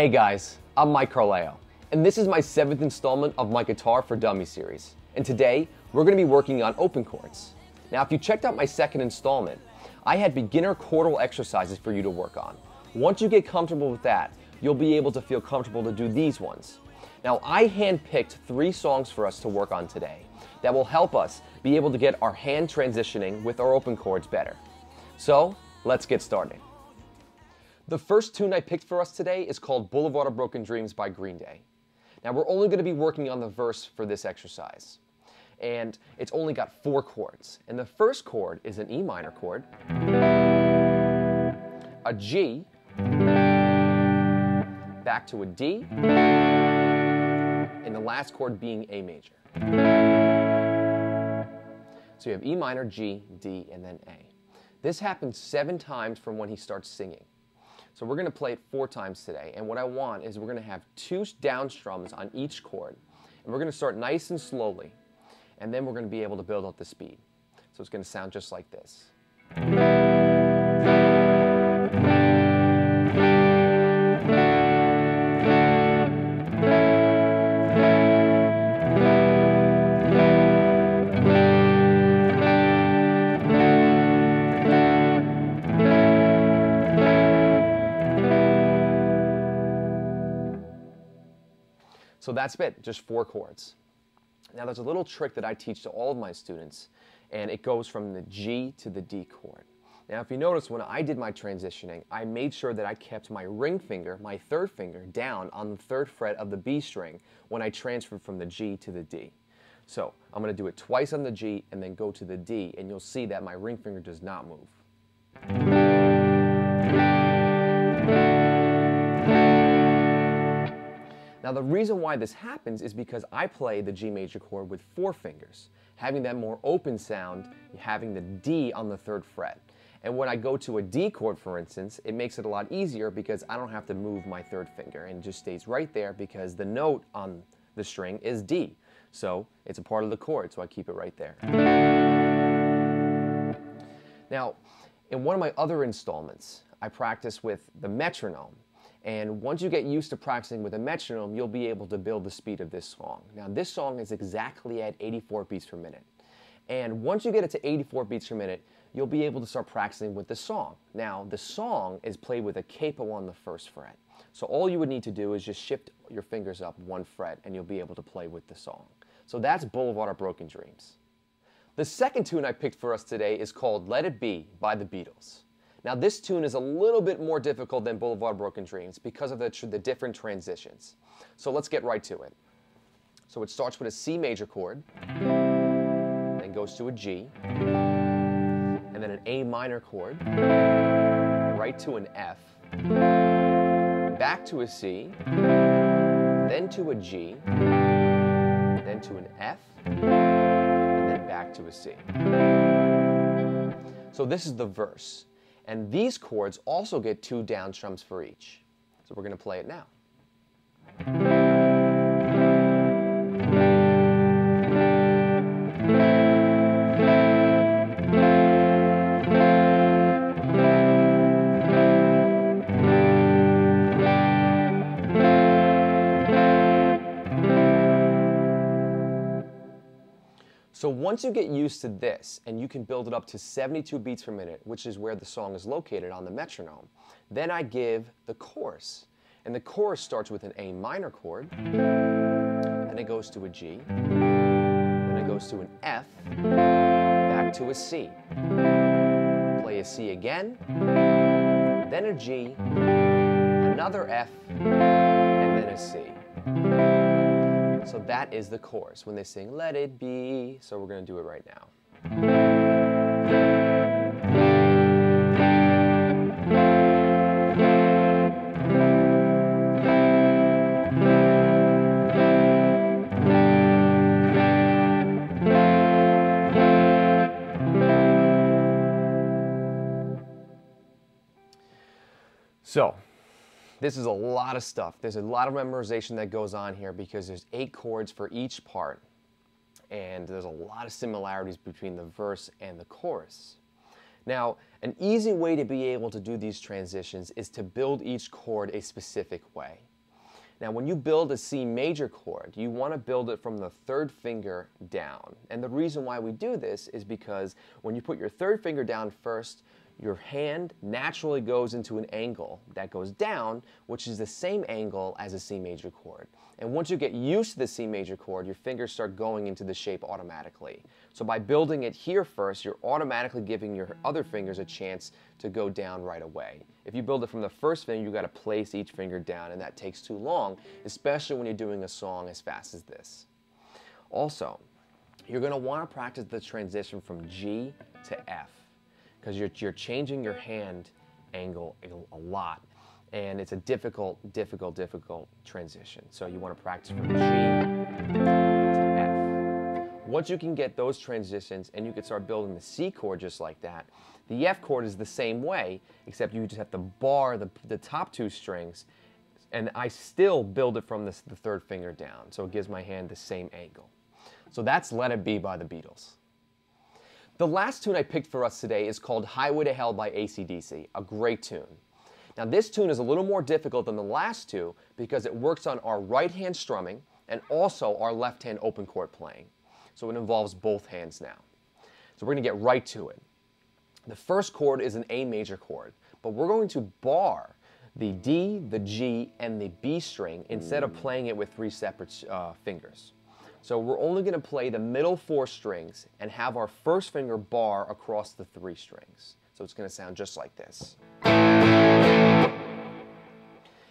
Hey guys, I'm Mike Carleo, and this is my 7th installment of my Guitar for Dummies series. And today, we're going to be working on open chords. Now, if you checked out my 2nd installment, I had beginner chordal exercises for you to work on. Once you get comfortable with that, you'll be able to feel comfortable to do these ones. Now, I handpicked 3 songs for us to work on today that will help us be able to get our hand transitioning with our open chords better. So, let's get started. The first tune I picked for us today is called Boulevard of Broken Dreams by Green Day. Now we're only going to be working on the verse for this exercise. And it's only got 4 chords. And the first chord is an E minor chord, a G, back to a D, and the last chord being A major. So you have E minor, G, D, and then A. This happens 7 times from when he starts singing. So we're going to play it 4 times today, and what I want is we're going to have 2 down strums on each chord, and we're going to start nice and slowly, and then we're going to be able to build up the speed. So it's going to sound just like this. So that's it, just 4 chords. Now there's a little trick that I teach to all of my students, and it goes from the G to the D chord. Now if you notice, when I did my transitioning, I made sure that I kept my ring finger, my 3rd finger, down on the 3rd fret of the B string when I transferred from the G to the D. So I'm going to do it twice on the G and then go to the D, and you'll see that my ring finger does not move. Now the reason why this happens is because I play the G major chord with 4 fingers, having that more open sound, having the D on the 3rd fret. And when I go to a D chord, for instance, it makes it a lot easier because I don't have to move my 3rd finger, and it just stays right there because the note on the string is D. So it's a part of the chord, so I keep it right there. Now, in one of my other installments, I practice with the metronome. And once you get used to practicing with a metronome, you'll be able to build the speed of this song. Now this song is exactly at 84 beats per minute. And once you get it to 84 beats per minute, you'll be able to start practicing with the song. Now the song is played with a capo on the 1st fret. So all you would need to do is just shift your fingers up 1 fret and you'll be able to play with the song. So that's Boulevard of Broken Dreams. The second tune I picked for us today is called Let It Be by the Beatles. Now this tune is a little bit more difficult than Boulevard of Broken Dreams because of the different transitions. So let's get right to it. So it starts with a C major chord, then goes to a G, and then an A minor chord, right to an F, back to a C, then to a G, then to an F, and then back to a C. So this is the verse. And these chords also get 2 down strums for each. So we're going to play it now. So once you get used to this, and you can build it up to 72 beats per minute, which is where the song is located on the metronome, then I give the chorus. And the chorus starts with an A minor chord, then it goes to a G, then it goes to an F, back to a C. Play a C again, then a G, another F, and then a C. So that is the chorus when they sing, let it be. So we're going to do it right now. So this is a lot of stuff. There's a lot of memorization that goes on here because there's 8 chords for each part. And there's a lot of similarities between the verse and the chorus. Now, an easy way to be able to do these transitions is to build each chord a specific way. Now, when you build a C major chord, you want to build it from the third finger down. And the reason why we do this is because when you put your third finger down first, your hand naturally goes into an angle that goes down, which is the same angle as a C major chord. And once you get used to the C major chord, your fingers start going into the shape automatically. So by building it here first, you're automatically giving your other fingers a chance to go down right away. If you build it from the first finger, you've got to place each finger down, and that takes too long, especially when you're doing a song as fast as this. Also, you're going to want to practice the transition from G to F, because you're changing your hand angle a lot, and it's a difficult transition. So you want to practice from G to F. Once you can get those transitions and you can start building the C chord just like that, the F chord is the same way, except you just have to bar the top two strings, and I still build it from the third finger down, so it gives my hand the same angle. So that's Let It Be by the Beatles. The last tune I picked for us today is called Highway to Hell by AC/DC, a great tune. Now this tune is a little more difficult than the last two because it works on our right hand strumming and also our left hand open chord playing. So it involves both hands now. So we're going to get right to it. The first chord is an A major chord, but we're going to bar the D, the G, and the B string instead of playing it with three separate fingers. So we're only going to play the middle four strings and have our first finger bar across the three strings. So it's going to sound just like this.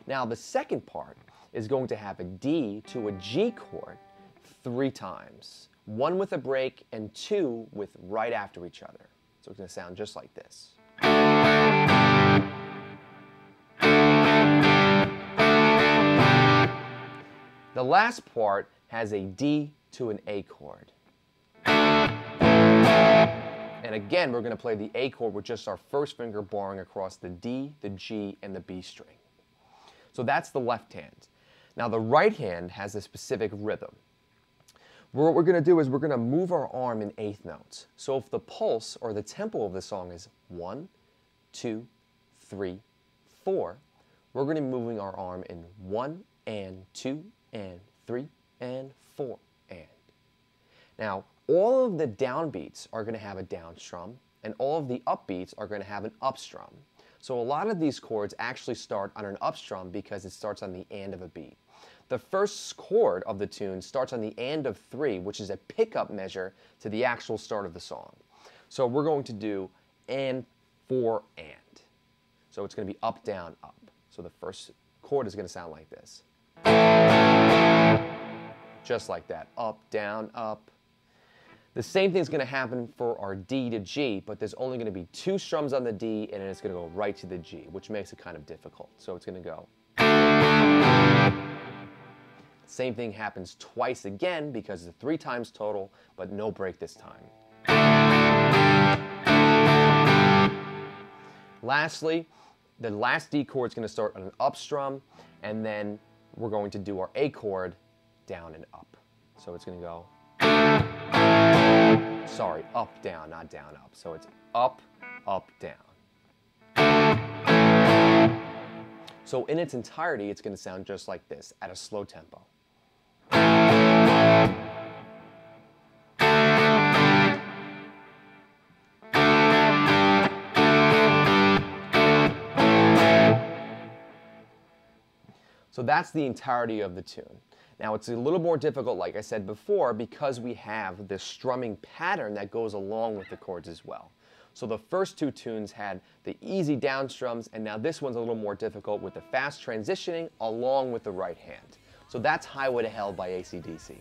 Now the second part is going to have a D to a G chord 3 times. 1 with a break and 2 with right after each other. So it's going to sound just like this. The last part has a D to an A chord. And again, we're going to play the A chord with just our first finger barring across the D, the G, and the B string. So that's the left hand. Now the right hand has a specific rhythm. What we're going to do is we're going to move our arm in eighth notes. So if the pulse or the tempo of the song is 1, 2, 3, 4, we're going to be moving our arm in 1 and 2 and 3 and 4 and. Now all of the downbeats are going to have a down strum, and all of the upbeats are going to have an up strum. So a lot of these chords actually start on an up strum because it starts on the and of a beat. The first chord of the tune starts on the and of 3, which is a pickup measure to the actual start of the song. So we're going to do and, 4, and. So it's going to be up, down, up. So the first chord is going to sound like this. Just like that. Up, down, up. The same thing is going to happen for our D to G, but there's only going to be 2 strums on the D, and then it's going to go right to the G, which makes it kind of difficult. So it's going to go. Same thing happens twice again because it's 3 times total, but no break this time. Lastly, the last D chord is going to start on an up strum, and then we're going to do our A chord down and up. So it's going to go. Sorry, up, down, not down, up. So it's up, up, down. So in its entirety, it's going to sound just like this at a slow tempo. So that's the entirety of the tune. Now it's a little more difficult, like I said before, because we have this strumming pattern that goes along with the chords as well. So the first 2 tunes had the easy down strums, and now this one's a little more difficult with the fast transitioning along with the right hand. So that's Highway to Hell by AC/DC.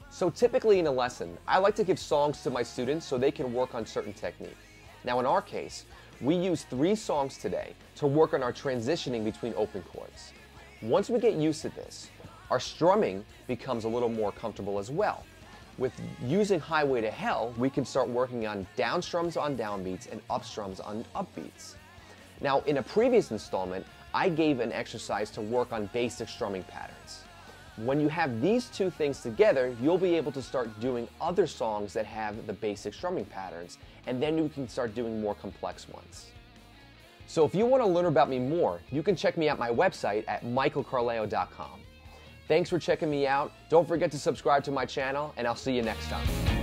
So typically in a lesson, I like to give songs to my students so they can work on certain technique. Now in our case, we use 3 songs today to work on our transitioning between open chords. Once we get used to this, our strumming becomes a little more comfortable as well. With using Highway to Hell, we can start working on down strums on downbeats and up strums on upbeats. Now, in a previous installment, I gave an exercise to work on basic strumming patterns. When you have these 2 things together, you'll be able to start doing other songs that have the basic strumming patterns, and then you can start doing more complex ones. So if you want to learn about me more, you can check me out my website at michaelcarleo.com. Thanks for checking me out. Don't forget to subscribe to my channel, and I'll see you next time.